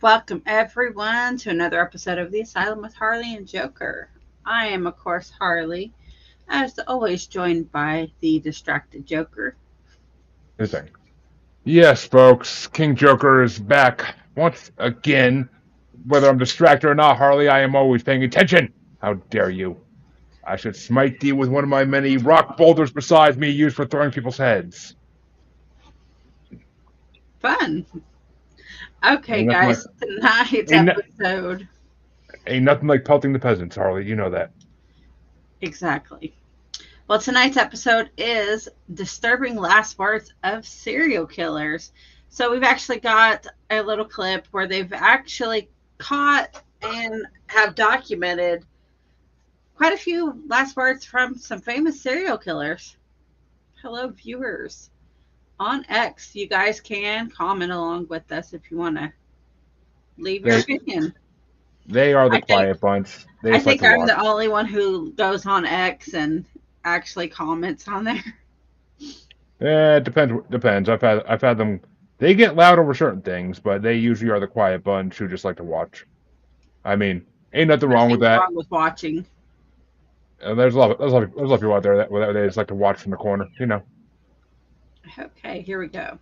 Welcome, everyone, to another episode of The Asylum with Harley and Joker. I am, of course, Harley, as always, joined by the distracted Joker. This thing. Yes, folks, King Joker is back once again. Whether I'm distracted or not, Harley, I am always paying attention. How dare you? I should smite thee with one of my many rock boulders besides me used for throwing people's heads. Fun. Okay, Ain't nothing like guys, tonight's ain't, no- episode. ain't nothing like pelting the peasants, Harley. You know that. Exactly. Well, tonight's episode is Disturbing Last Words of Serial Killers. So, we've actually got a little clip where they've actually caught and have documented quite a few last words from some famous serial killers. Hello, viewers. On X, you guys can comment along with us if you want to leave your They opinion. they are the I think quiet bunch. They I just like think to I'm watch. the only one who goes on X and actually comments on there. It depends. I've had them. They get loud over certain things, but they usually are the quiet bunch who just like to watch. I mean, ain't nothing wrong with Nothing that. wrong with watching. There's a lot of people out there that they just like to watch from the corner. You know. Okay, here we go.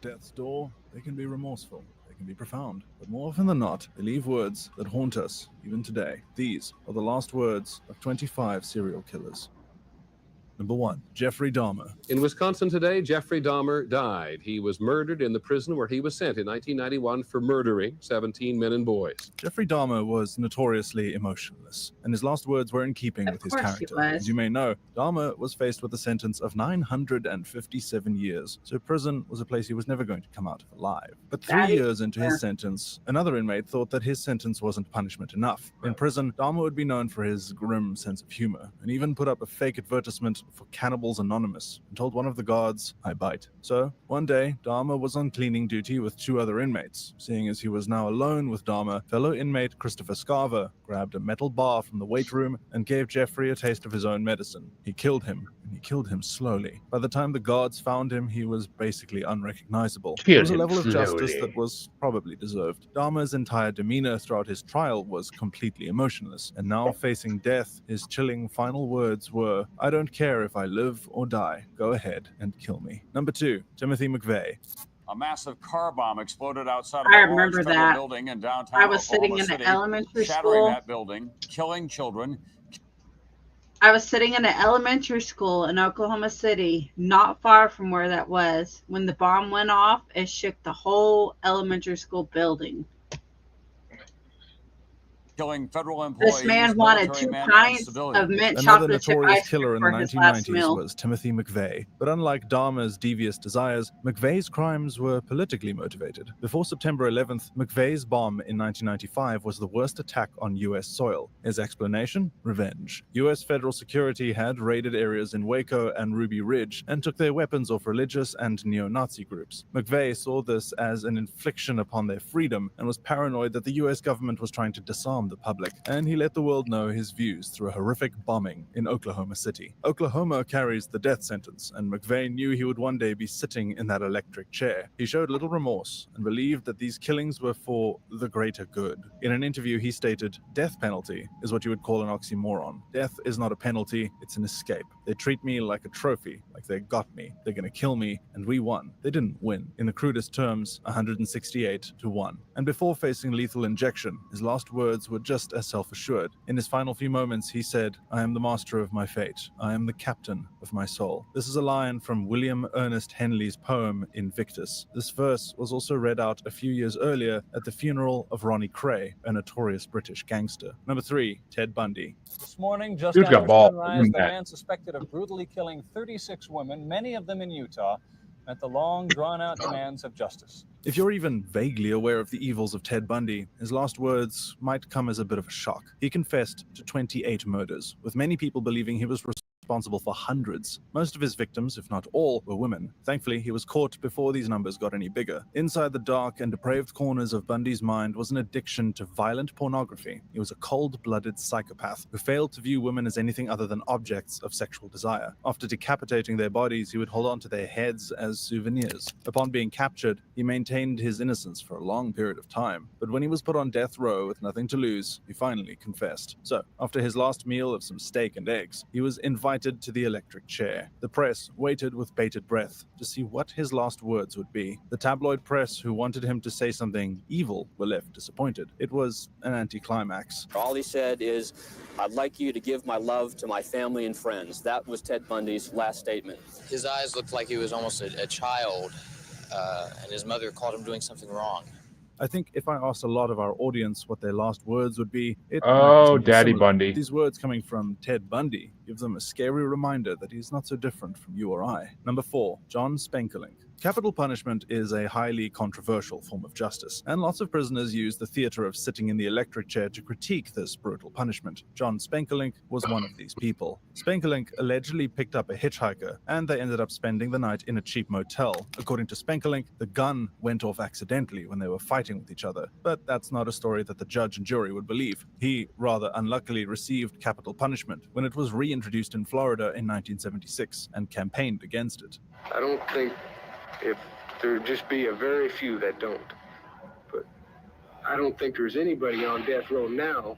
Death's door, they can be remorseful, they can be profound, but more often than not, they leave words that haunt us even today. These are the last words of 25 serial killers. Number 1, Jeffrey Dahmer. In Wisconsin today, Jeffrey Dahmer died. He was murdered in the prison where he was sent in 1991 for murdering 17 men and boys. Jeffrey Dahmer was notoriously emotionless, and his last words were in keeping Of with his course he character. was. As you may know, Dahmer was faced with a sentence of 957 years, so prison was a place he was never going to come out of alive. But 3 That is years into fair. his sentence, another inmate thought that his sentence wasn't punishment enough. In prison, Dahmer would be known for his grim sense of humor, and even put up a fake advertisement for Cannibals Anonymous, and told one of the guards, "I bite." So, one day, Dahmer was on cleaning duty with 2 other inmates. Seeing as he was now alone with Dahmer, fellow inmate Christopher Scarver grabbed a metal bar from the weight room and gave Jeffrey a taste of his own medicine. He killed him, and he killed him slowly. By the time the guards found him, he was basically unrecognizable. It Killed was a him level of justice slowly. that was probably deserved. Dahmer's entire demeanor throughout his trial was completely emotionless, and now facing death, his chilling final words were, "I don't care if I live or die. Go ahead and kill me." Number 2, Timothy McVeigh. A massive car bomb exploded outside of I a large remember federal that. building in downtown I was sitting Oklahoma in an City, elementary shattering school. that building, killing children. I was sitting in an elementary school in Oklahoma City, not far from where that was. When the bomb went off, it shook the whole elementary school building. Killing federal employees, This man wanted military 2 men, and pints of civilians. mint Another chocolate chip notorious ice cream killer in the for his last 1990s meal. was Timothy McVeigh. But unlike Dahmer's devious desires, McVeigh's crimes were politically motivated. Before September 11th, McVeigh's bomb in 1995 was the worst attack on U.S. soil. His explanation? Revenge. U.S. federal security had raided areas in Waco and Ruby Ridge and took their weapons off religious and neo-Nazi groups. McVeigh saw this as an infliction upon their freedom and was paranoid that the U.S. government was trying to disarm the public, and he let the world know his views through a horrific bombing in Oklahoma City. Oklahoma carries the death sentence, and McVeigh knew he would one day be sitting in that electric chair. He showed little remorse and believed that these killings were for the greater good. In an interview, he stated, "Death penalty is what you would call an oxymoron. Death is not a penalty, it's an escape. They treat me like a trophy, like they got me. They're gonna kill me, and we won. They didn't win. In the crudest terms, 168 to 1. And before facing lethal injection, his last words were just as self-assured. In his final few moments, he said, "I am the master of my fate. I am the captain of my soul." This is a line from William Ernest Henley's poem Invictus. This verse was also read out a few years earlier at the funeral of Ronnie Cray, a notorious British gangster. Number 3, Ted Bundy. This morning, just Dude's got after balls. sunrise, the Yeah. man suspected of brutally killing 36 women, many of them in Utah, met the long, drawn-out demands of justice. If you're even vaguely aware of the evils of Ted Bundy, his last words might come as a bit of a shock. He confessed to 28 murders, with many people believing he was responsible responsible for hundreds. Most of his victims, if not all, were women. Thankfully, he was caught before these numbers got any bigger. Inside the dark and depraved corners of Bundy's mind was an addiction to violent pornography. He was a cold-blooded psychopath who failed to view women as anything other than objects of sexual desire. After decapitating their bodies, he would hold on to their heads as souvenirs. Upon being captured, he maintained his innocence for a long period of time. But when he was put on death row with nothing to lose, he finally confessed. So, after his last meal of some steak and eggs, he was invited to the electric chair. The press waited with bated breath to see what his last words would be. The tabloid press, who wanted him to say something evil, were left disappointed. It was an anticlimax. All he said is, "I'd like you to give my love to my family and friends." That was Ted Bundy's last statement. His eyes looked like he was almost a child, and his mother called him doing something wrong. I think if I asked a lot of our audience what their last words would be, it Oh, might be something Daddy similar. Bundy. These words coming from Ted Bundy give them a scary reminder that he's not so different from you or I. Number 4, John Spenkelink. Capital punishment is a highly controversial form of justice, and lots of prisoners use the theater of sitting in the electric chair to critique this brutal punishment. John Spenkelink was one of these people. Spenkelink allegedly picked up a hitchhiker, and they ended up spending the night in a cheap motel. According to Spenkelink, the gun went off accidentally when they were fighting with each other, but that's not a story that the judge and jury would believe. He, rather unluckily, received capital punishment when it was reintroduced in Florida in 1976 and campaigned against it. I don't think if there'd just be a very few that don't. But I don't think there's anybody on death row now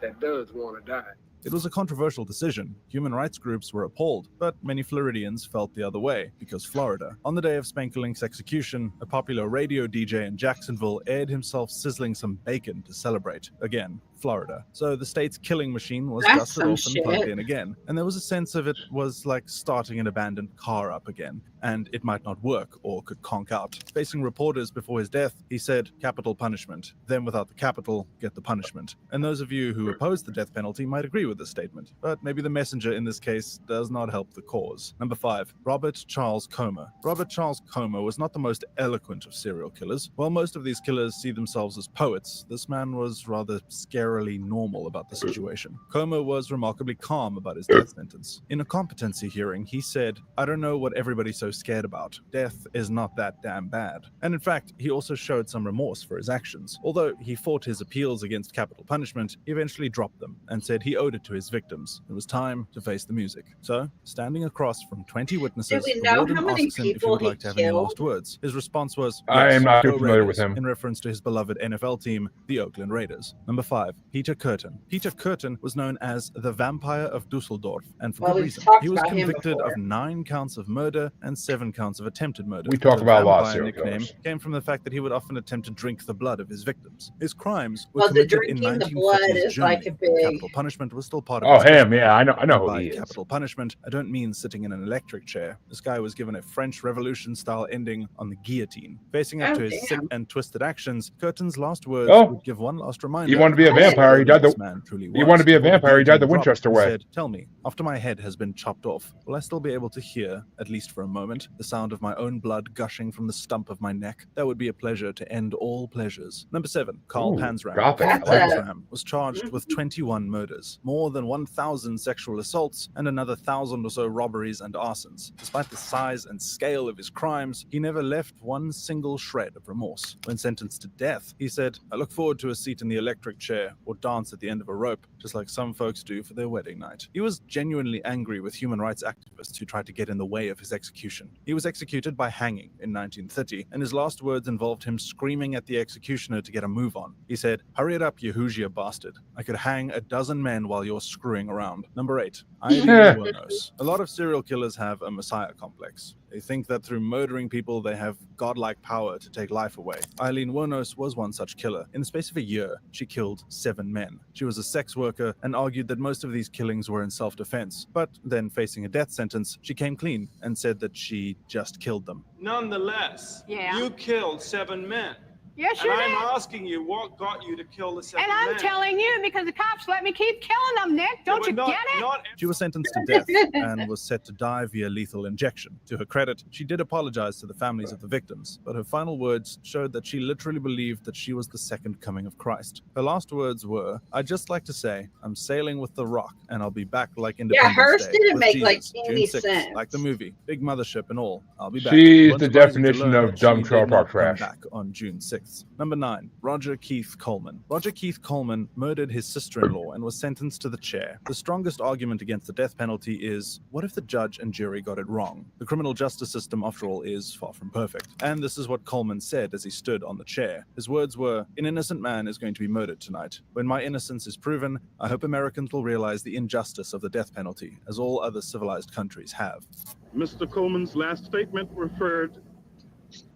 that does want to die. It was a controversial decision. Human rights groups were appalled, but many Floridians felt the other way, because Florida. On the day of Spenkelink's execution, a popular radio DJ in Jacksonville aired himself sizzling some bacon to celebrate. Again, Florida. So the state's killing machine was That's dusted some off and plugged shit. in again. And there was a sense of it was like starting an abandoned car up again, and it might not work or could conk out. Facing reporters before his death, he said, "Capital punishment. Then without the capital, get the punishment." And those of you who oppose the death penalty might agree with this statement, but maybe the messenger in this case does not help the cause. Number 5, Robert Charles Comer. Robert Charles Comer was not the most eloquent of serial killers. While most of these killers see themselves as poets, this man was rather scarily normal about the situation. Comer was remarkably calm about his death sentence. In a competency hearing, he said, "I don't know what everybody's so scared about. Death is not that damn bad." And in fact, he also showed some remorse for his actions. Although he fought his appeals against capital punishment, he eventually dropped them and said he owed it to his victims. It was time to face the music. So, standing across from 20 witnesses, Do we the know warden how many asks him if he people would he like to have any killed? last words. His response was, I am not too "Go familiar Raiders," with him. in reference to his beloved NFL team, the Oakland Raiders. Number 5, Peter Curtin. Peter Curtin was known as the Vampire of Dusseldorf, and for Well, good we've reason. talked He was about him convicted before. of 9 counts of murder and 7 counts of attempted murder. We talk The about a lot of vampire serial nickname killers. came from the fact that he would often attempt to drink the blood of his victims. His crimes were Well, the committed in drinking the blood 1950s is like Germany. a big- Capital punishment was still part of Oh, his him. history. Yeah, I know who By he is. capital punishment, I don't mean sitting in an electric chair. This guy was given a French Revolution-style ending on the guillotine. Facing up Oh, to his sick damn. and twisted actions, Curtin's last words Oh. would give one last reminder. He wanted to be a of how vampire, he deadly died the- this man truly he was. wanted to be a Before vampire, he died the guillotine dropped, Winchester he way. said, "Tell me, after my head has been chopped off, will I still be able to hear, at least for a moment, the sound of my own blood gushing from the stump of my neck? That would be a pleasure to end all pleasures." Number 7, Carl Ooh, Panzram. drop it. That's Carl a- Panzram was charged with 21 murders, more than 1,000 sexual assaults, and another 1,000 or so robberies and arsons. Despite the size and scale of his crimes, he never left one single shred of remorse. When sentenced to death, he said, "I look forward to a seat in the electric chair or dance at the end of a rope, just like some folks do for their wedding night." He was genuinely angry with human rights activists who tried to get in the way of his execution. He was executed by hanging in 1930, and his last words involved him screaming at the executioner to get a move on. He said, "Hurry it up, you Hoosier bastard. I could hang a dozen men while you're screwing around." Number 8, Eileen Wuornos. A lot of serial killers have a messiah complex. They think that through murdering people, they have godlike power to take life away. Eileen Wuornos was one such killer. In the space of a year, she killed 7 men. She was a sex worker and argued that most of these killings were in self-defense. But then, facing a death sentence, she came clean and said that she just killed them. Nonetheless, Yeah. you killed 7 men. Yes, And you I'm did. asking you, what got you to kill the second And I'm man? telling you because the cops let me keep killing them, Nick. Don't but you not- get it? not- She was sentenced to death and was set to die via lethal injection. To her credit, she did apologize to the families of the victims, but her final words showed that she literally believed that she was the second coming of Christ. Her last words were, "I'd just like to say, I'm sailing with the Rock, and I'll be back like Independence hers Day didn't with make, like, Jesus, any June 6th, sense. like the movie, big mothership and all. I'll be back." She's Won't the surprise you to definition learn of that dumb she trailer did park not come trash. back on June 6th. Number 9, Roger Keith Coleman. Roger Keith Coleman murdered his sister-in-law and was sentenced to the chair. The strongest argument against the death penalty is, what if the judge and jury got it wrong? The criminal justice system, after all, is far from perfect. And this is what Coleman said as he stood on the chair. His words were, "An innocent man is going to be murdered tonight. When my innocence is proven, I hope Americans will realize the injustice of the death penalty, as all other civilized countries have." Mr. Coleman's last statement referred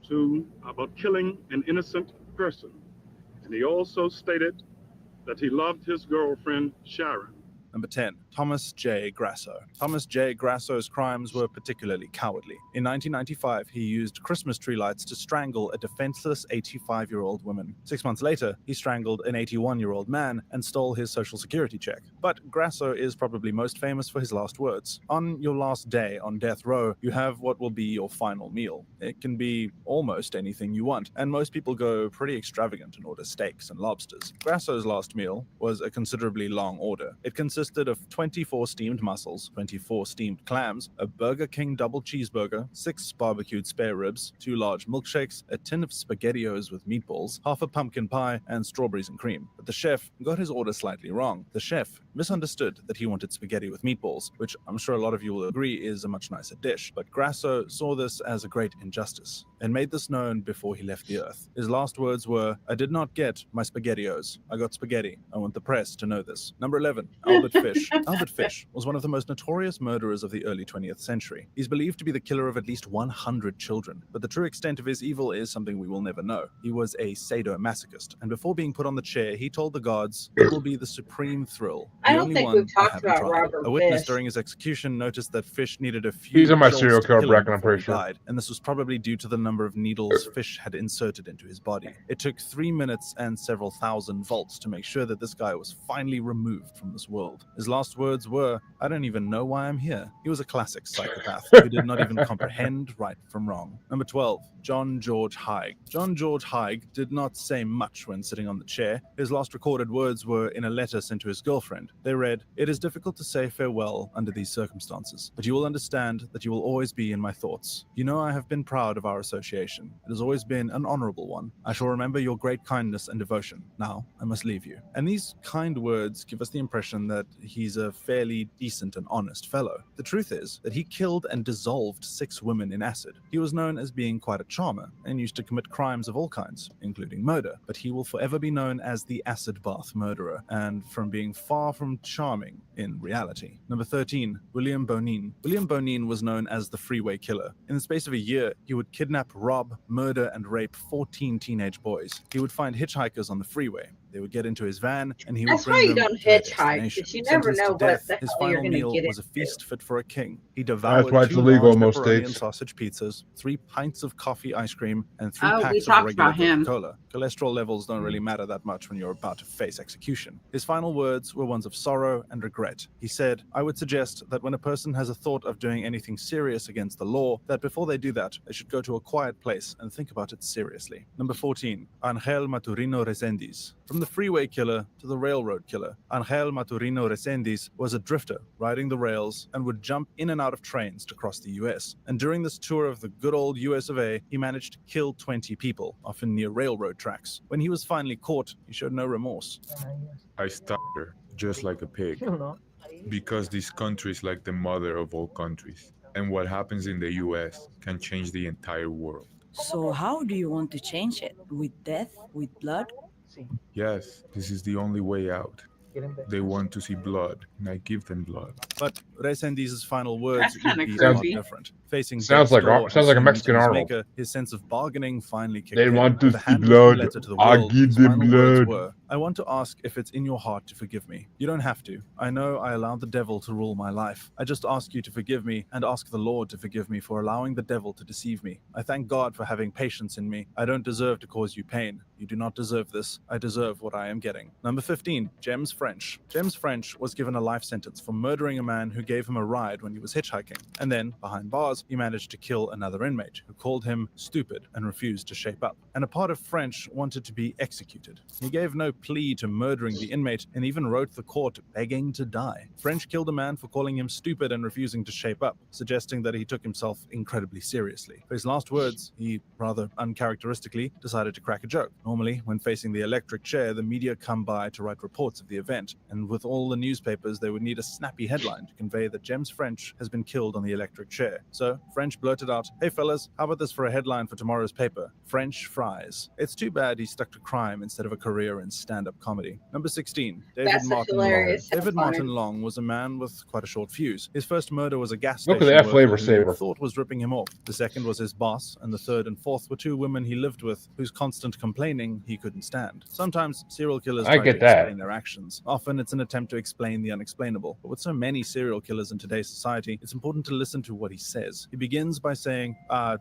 to about killing an innocent person. And he also stated that he loved his girlfriend, Sharon. Number 10, Thomas J. Grasso. Thomas J. Grasso's crimes were particularly cowardly. In 1995, he used Christmas tree lights to strangle a defenseless 85-year-old woman. 6 months later, he strangled an 81-year-old man and stole his social security check. But Grasso is probably most famous for his last words. On your last day on death row, you have what will be your final meal. It can be almost anything you want, and most people go pretty extravagant and order steaks and lobsters. Grasso's last meal was a considerably long order. It consisted of 24 steamed mussels, 24 steamed clams, a Burger King double cheeseburger, 6 barbecued spare ribs, 2 large milkshakes, a tin of SpaghettiOs with meatballs, half a pumpkin pie, and strawberries and cream. But the chef got his order slightly wrong. The chef misunderstood that he wanted spaghetti with meatballs, which I'm sure a lot of you will agree is a much nicer dish. But Grasso saw this as a great injustice and made this known before he left the earth. His last words were, "I did not get my SpaghettiOs. I got spaghetti. I want the press to know this." Number 11, Albert Fish. Albert Fish was one of the most notorious murderers of the early 20th century. He's believed to be the killer of at least 100 children, but the true extent of his evil is something we will never know. He was a sadomasochist, and before being put on the chair, he told the gods, "It will be the supreme thrill." I The don't only think one we've I talked haven't about tried. Robert A witness Fish. during his execution noticed that Fish needed a few He's on my jolts serial to killer kill him bracket, I'm before pretty he sure. died, and this was probably due to the number of needles Fish had inserted into his body. It took 3 minutes and several thousand volts to make sure that this guy was finally removed from this world. His last words were, "I don't even know why I'm here." He was a classic psychopath who did not even comprehend right from wrong. Number 12, John George Haig. John George Haig did not say much when sitting on the chair. His last recorded words were in a letter sent to his girlfriend. They read, "It is difficult to say farewell under these circumstances, but you will understand that you will always be in my thoughts. You know I have been proud of our association. It has always been an honorable one. I shall remember your great kindness and devotion. Now I must leave you." And these kind words give us the impression that he's a fairly decent and honest fellow. The truth is that he killed and dissolved 6 women in acid. He was known as being quite a charmer and used to commit crimes of all kinds, including murder, but he will forever be known as the acid bath murderer, and from being far from charming in reality. Number 13, William Bonin. William Bonin was known as the Freeway Killer. In the space of a year, he would kidnap, rob, murder, and rape 14 teenage boys. He would find hitchhikers on the freeway. They would get into his van, and he would That's why bring you them don't to their hitchhike, destination. because you never Sentenced to know what death, the his hell you're final gonna meal get was a into. feast fit for a king. He devoured That's why it's 2 illegal large in most pepperoni and states. sausage pizzas, 3 pints of coffee ice cream, and 3 Oh, we packs of talked regular about him. Coca-Cola. Cholesterol levels don't really matter that much when you're about to face execution. His final words were ones of sorrow and regret. He said, "I would suggest that when a person has a thought of doing anything serious against the law, that before they do that, they should go to a quiet place and think about it seriously." Number 14, Angel Maturino Resendiz. From the freeway killer to the railroad killer, Angel Maturino Resendiz was a drifter riding the rails and would jump in and out of trains to cross the US. And during this tour of the good old US of A, he managed to kill 20 people, often near railroad tracks. When he was finally caught, he showed no remorse. I stutter just like a pig because this country is like the mother of all countries, and what happens in the US can change the entire world. So how do you want to change it? With death? With blood? Yes, this is the only way out. They want to see blood, and I give them blood. But Resendiz's final words That's kinda would be a lot creepy. different. Facing Sounds death's like door sounds like a and Mexican soon to his Arnold. maker, his sense of bargaining finally kicked They in. want to With a see handwritten blood. letter to the I world, give his them final words blood. were, I want to ask if it's in your heart to forgive me. You don't have to. I know I allowed the devil to rule my life. I just ask you to forgive me and ask the Lord to forgive me for allowing the devil to deceive me. I thank God for having patience in me. I don't deserve to cause you pain. You do not deserve this. I deserve what I am getting. Number 15, James French. James French was given a life sentence for murdering a man who gave him a ride when he was hitchhiking. And then, behind bars, he managed to kill another inmate who called him stupid and refused to shape up. And a part of French wanted to be executed. He gave no plea to murdering the inmate and even wrote the court begging to die. French killed a man for calling him stupid and refusing to shape up, suggesting that he took himself incredibly seriously. For his last words, he, rather uncharacteristically, decided to crack a joke. Normally, when facing the electric chair, the media come by to write reports of the event, and with all the newspapers, they would need a snappy headline to convey that James French has been killed on the electric chair. So, French blurted out, "Hey fellas, how about this for a headline for tomorrow's paper? French fries." It's too bad he stuck to crime instead of a career in stand-up comedy. Number 16, David That's a Martin Long. hilarious David headline. Martin Long was a man with quite a short fuse. His first murder was a gas Look at station that worker flavor who saver. he thought was ripping him off. The second was his boss, and the third and fourth were two women he lived with whose constant complaining he couldn't stand. Sometimes serial killers I try get to that. explain their actions. Often it's an attempt to explain the unexplainable. But with so many serial killers in today's society, it's important to listen to what he says. He begins by saying,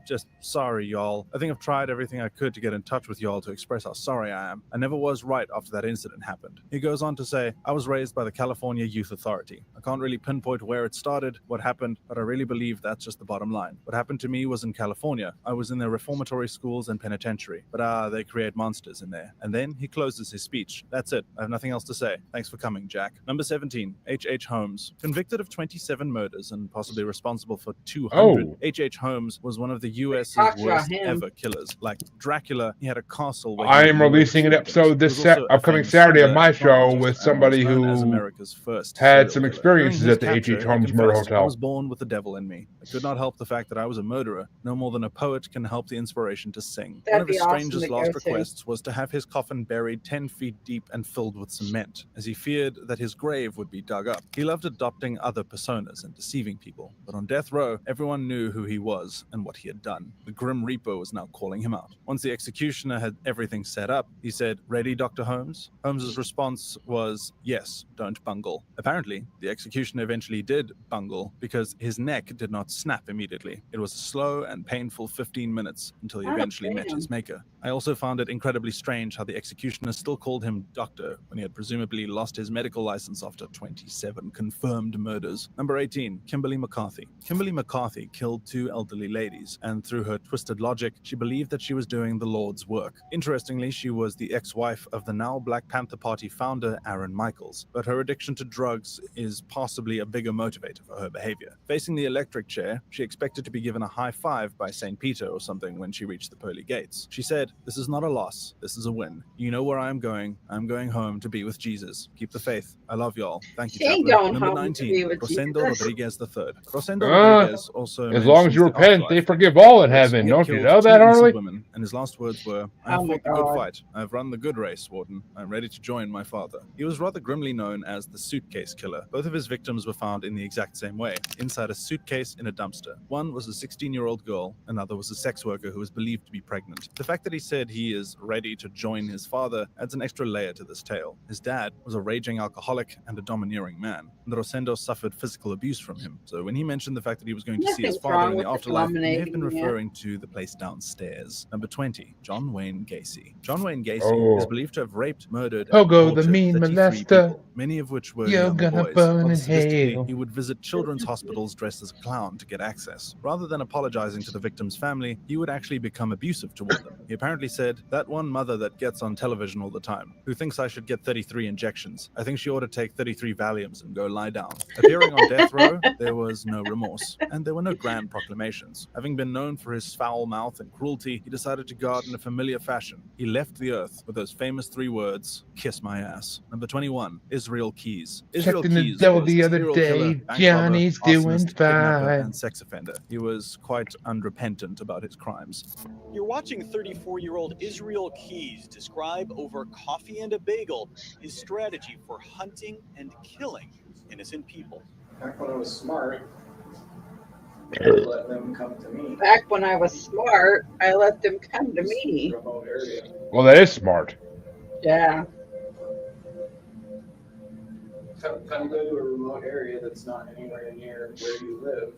just sorry, y'all. I think I've tried everything I could to get in touch with y'all to express how sorry I am. I never was right after that incident happened. He goes on to say, I was raised by the California Youth Authority. I can't really pinpoint where it started, what happened, but I really believe that's just the bottom line. What happened to me was in California. I was in their reformatory schools and penitentiary. But they create monsters in there. And then he closes his speech. That's it. I have nothing else to say. Thanks for coming, Jack. Number 17, H.H. Holmes. Convicted of 27 murders and possibly responsible for 200, H.H. Holmes was one of the U.S.'s Talk about worst him. ever killers. Like Dracula, he had a castle where I he am murdered releasing an victims. episode He this was also a upcoming famous Saturday of swindler, my show economist, with and somebody was known as who America's first had serial some killer. experiences During at the his H.H. capture, he Holmes Murder confessed, I Hotel. was born with the devil in me. I could not help the fact that I was a murderer, no more than a poet can help the inspiration to sing. That'd One of be his awesome strangest to last go to. requests was to have his coffin buried 10 feet deep and filled with cement, as he feared that his grave would be dug up. He loved adopting other personas and deceiving people, but on death row, everyone knew who he was and what he had done. The Grim Reaper was now calling him out. Once the executioner had everything set up, he said, "Ready, Dr. Holmes?" Holmes's response was, "Yes, don't bungle." Apparently, the executioner eventually did bungle because his neck did not snap immediately. It was a slow and painful 15 minutes until he Oh, eventually met damn. his maker. I also found it incredibly strange how the executioner still called him doctor when he had presumably lost his medical license after 27 confirmed murders. Number 18, Kimberly McCarthy. Kimberly McCarthy killed two elderly ladies, and through her twisted logic, she believed that she was doing the Lord's work. Interestingly, she was the ex-wife of the now Black Panther Party founder Aaron Michaels, but her addiction to drugs is possibly a bigger motivator for her behavior. Facing the electric chair, she expected to be given a high five by St. Peter or something when she reached the pearly gates. She said, "This is not a loss, this is a win. You know where I am going. I'm going home to be with Jesus. Keep the faith. I love y'all. Thank you, She ain't Chaplain." going Number home to 19, be with Rosendo Jesus. Rodriguez III. Rosendo Rodriguez also As long as you mentions the repent, they afterlife. forgive all in Yes, heaven. he had Don't you killed know two that, innocent Harley? women, and his last words were, "I Oh have my fought the good God. fight. I have run the good race, Warden. I am ready to join my father." He was rather grimly known as the suitcase killer. Both of his victims were found in the exact same way, inside a suitcase in a dumpster. One was a 16-year-old girl, another was a sex worker who was believed to be pregnant. The fact that he said he is ready to join his father adds an extra layer to this tale. His dad was a raging alcoholic and a domineering man, and Rosendo suffered physical abuse from him. So when he mentioned the fact that he was going to see his Nothing's father wrong in the with afterlife, he may have been dominating, yeah. referring to the place downstairs. Number 20, John Wayne Gacy. John Wayne Gacy Oh. is believed to have raped, murdered, Pogo and the tortured mean 33 molester. people, many of which were You're young gonna boys. burn Rather in sadistically, hell. he would visit children's hospitals dressed as a clown to get access. Rather than apologizing to the victim's family, he would actually become abusive toward them. He apparently said, "That one mother that gets on television all the time, who thinks I should get 33 injections. I think she ought to take 33 Valiums and go lie down." Appearing on death row, there was no remorse, and there were no grand proclamations. Having been known for his foul mouth and cruelty, he decided to guard in a familiar fashion. He left the earth with those famous 3 words, "Kiss my ass." Number 21, Israel Keys. Israel Checked in the Keys devil was the a other serial day. killer, bank Johnny's robber, doing arsonist, kidnapper, fine. and sex offender. He was quite unrepentant about his crimes. You're watching 34-year-old Israel Keys describe over coffee and a bagel his strategy for hunting and killing innocent people. Back when I was smart, I would let them come to me. Back when I was smart, I let them come to me. Remote area. Well, that is smart. Yeah. Come go to a remote area that's not anywhere near where you live.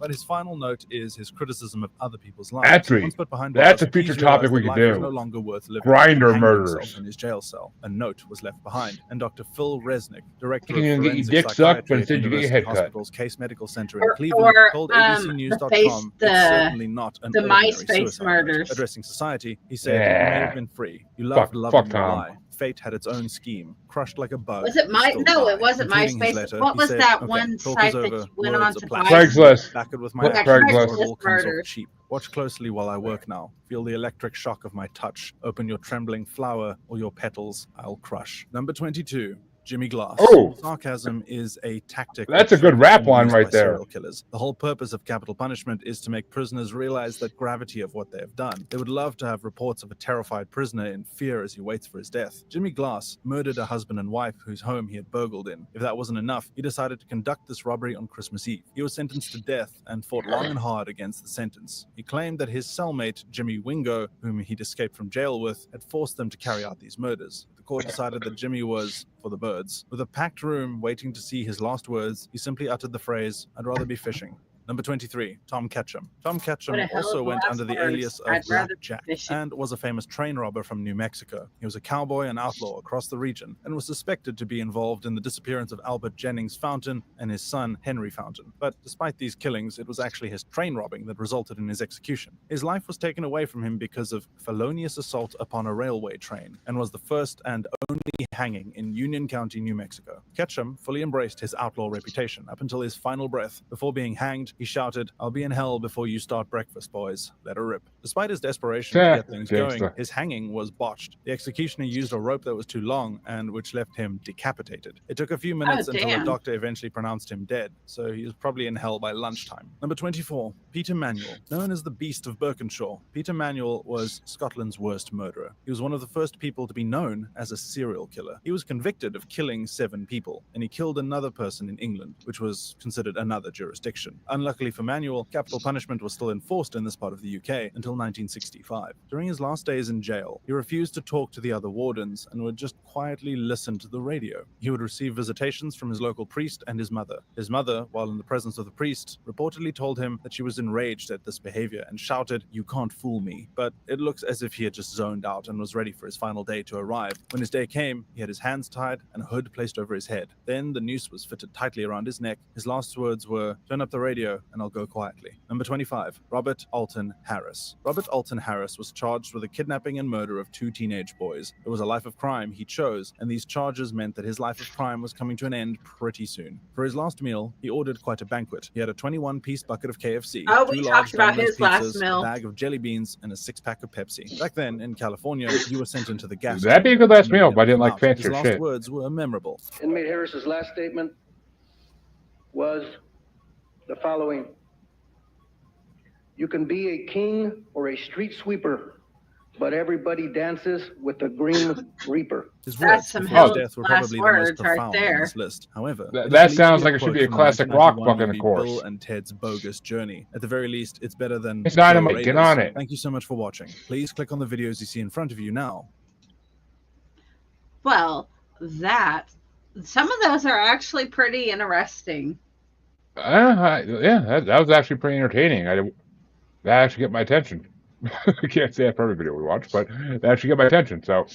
But his final note is his criticism of other people's lives. That's Once put behind that's a bars, future Keyes topic realized we that could life was do. no longer worth living. Grinder He hanged murderers. himself in his jail cell. A note was left behind, and Dr. Phil Resnick, director You of can get your forensic dick sucked, psychiatry but at instead you get your University head cut. Hospital's Case Medical Center in Or- Cleveland, or, told the ABCNews.com it's certainly not an the ordinary MySpace suicide note. murders. Addressing society, he said, "You may Yeah. have been free. You loved Fuck loving your Tom. lie. Fate had its own scheme. Crushed like a bug. Was it you my? still No, die." it wasn't Including his MySpace. letter, What he was said, that "Okay, one talk site is that over. you went Words on are to plastic. buy? Craigslist. Backward with my What? actions, Craigslist. or it all comes off Murders. cheap. Watch closely while I work now. Feel the electric shock of my touch. Open your trembling flower, or your petals I'll crush." Number 22. Jimmy Glass. Oh. Sarcasm is a tactic. That's a good rap line right there. Serial killers. The whole purpose of capital punishment is to make prisoners realize the gravity of what they have done. They would love to have reports of a terrified prisoner in fear as he waits for his death. Jimmy Glass murdered a husband and wife whose home he had burgled in. If that wasn't enough, he decided to conduct this robbery on Christmas Eve. He was sentenced to death and fought long and hard against the sentence. He claimed that his cellmate, Jimmy Wingo, whom he'd escaped from jail with, had forced them to carry out these murders. The court decided that Jimmy was for the birds. With a packed room waiting to see his last words, he simply uttered the phrase, "I'd rather be fishing." Number 23, Tom Ketchum. Tom Ketchum What a hell also of a went last under the words. alias of I'd rather Black Jack be fishing. and was a famous train robber from New Mexico. He was a cowboy and outlaw across the region and was suspected to be involved in the disappearance of Albert Jennings Fountain and his son Henry Fountain. But despite these killings, it was actually his train robbing that resulted in his execution. His life was taken away from him because of felonious assault upon a railway train and was the first and only hanging in Union County, New Mexico. Ketchum fully embraced his outlaw reputation up until his final breath. Before being hanged, he shouted, "I'll be in hell before you start breakfast, boys. Let her rip." Despite his desperation to get things going, Gangster. his hanging was botched. The executioner used a rope that was too long and which left him decapitated. It took a few minutes until a damn. doctor eventually pronounced him dead, so he was probably in hell by lunchtime. Number 24, Peter Manuel. Known as the Beast of Birkenshaw, Peter Manuel was Scotland's worst murderer. He was one of the first people to be known as a serial killer. He was convicted of killing 7 people, and he killed another person in England, which was considered another jurisdiction. Unluckily for Manuel, capital punishment was still enforced in this part of the UK until 1965. During his last days in jail, he refused to talk to the other wardens and would just quietly listen to the radio. He would receive visitations from his local priest and his mother. His mother, while in the presence of the priest, reportedly told him that she was enraged at this behavior and shouted, "You can't fool me." But it looks as if he had just zoned out and was ready for his final day to arrive. When his day came, he had his hands tied and a hood placed over his head. Then the noose was fitted tightly around his neck. His last words were, "Turn up the radio and I'll go quietly." Number 25, Robert Alton Harris. Robert Alton Harris was charged with the kidnapping and murder of 2 teenage boys. It was a life of crime he chose, and these charges meant that his life of crime was coming to an end pretty soon. For his last meal, he ordered quite a banquet. He had a 21-piece bucket of KFC, Oh, 2 we large talked about Domino's his last pizzas, meal. a bag of jelly beans, and a 6-pack of Pepsi. Back then, in California, you were sent into the gas. That'd be a good last meal, but I didn't like His fancier last shit. words were memorable. Inmate Harris's last statement was the following: "You can be a king or a street sweeper, but everybody dances with the Green Reaper." His That's words some before his hell death were last probably the most words right profound on there. this list. However, That it is believed sounds to like it should quote be a from classic rock 1991 fucking movie course. Bill and Ted's Bogus Journey. At the very least, it's better than It's Dynamite, Go get Raiders. on it. Thank you so much for watching. Please click on the videos you see in front of you now. Well, some of those are actually pretty interesting. Yeah, that was actually pretty entertaining. That actually got my attention. I can't say that for every video we watch, but that actually got my attention. So,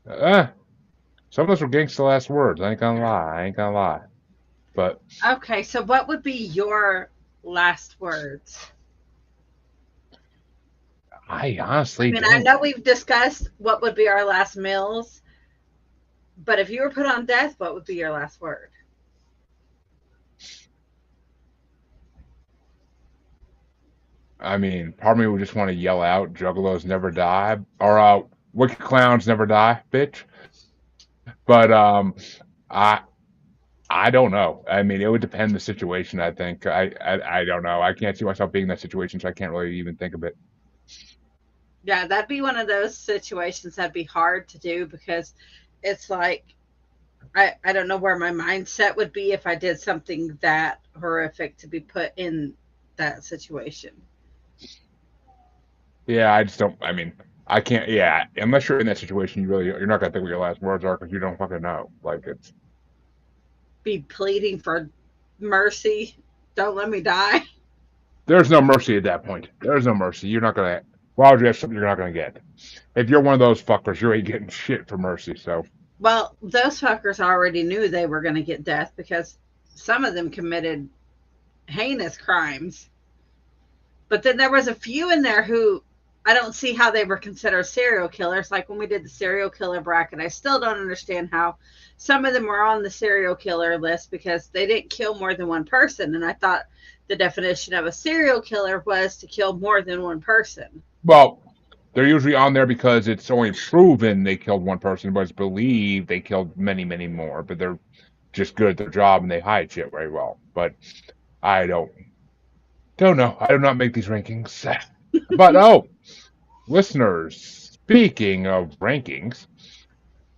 some of those were gangsta last words. I ain't gonna lie. But Okay, so what would be your last words? I honestly I mean, don't. I know we've discussed what would be our last meals, but if you were put on death, what would be your last word? I mean, part of me would just want to yell out, "Juggalos never die," or "Wicked clowns never die, bitch." But I don't know. I mean, it would depend on the situation. I think I don't know. I can't see myself being in that situation, so I can't really even think of it. Yeah, that'd be one of those situations that'd be hard to do because it's like I don't know where my mindset would be if I did something that horrific to be put in that situation. Yeah, I just don't. I mean, I can't. Yeah, unless you're in that situation, you're not gonna think what your last words are because you don't fucking know. Like it's. be pleading for mercy. Don't let me die. There's no mercy at that point. There's no mercy. You're not gonna. Why would you have something you're not gonna get? If you're one of those fuckers, you ain't getting shit for mercy. So. Well, those fuckers already knew they were going to get death because some of them committed heinous crimes. But then there was a few in there who I don't see how they were considered serial killers. Like when we did the serial killer bracket, I still don't understand how some of them were on the serial killer list because they didn't kill more than one person. And I thought the definition of a serial killer was to kill more than one person. Well, they're usually on there because it's only proven they killed one person, but it's believed they killed many, many more. But they're just good at their job and they hide shit very well. But I don't know. I do not make these rankings. But listeners, speaking of rankings,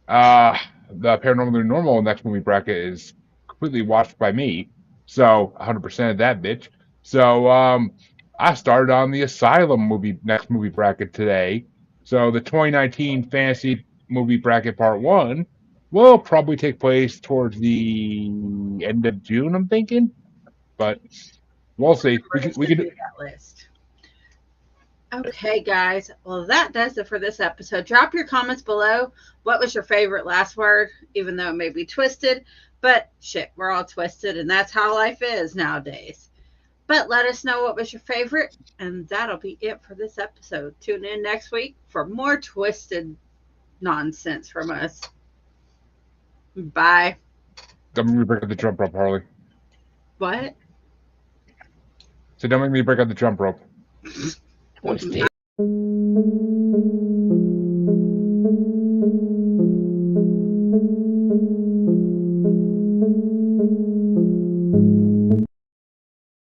the Paranormal Normal next movie bracket is completely watched by me, so 100% of that bitch. So I started on the Asylum next movie bracket today. So the 2019 Fantasy Movie Bracket Part 1 will probably take place towards the end of June, I'm thinking. But we'll see. We can do that list. Okay, guys. Well, that does it for this episode. Drop your comments below. What was your favorite last word? Even though it may be twisted. But shit, we're all twisted, and that's how life is nowadays. But let us know what was your favorite, and that'll be it for this episode. Tune in next week for more twisted nonsense from us. Bye. Don't make me break out the jump rope, Harley. What? So don't make me break out the jump rope. Twisted. Thank you.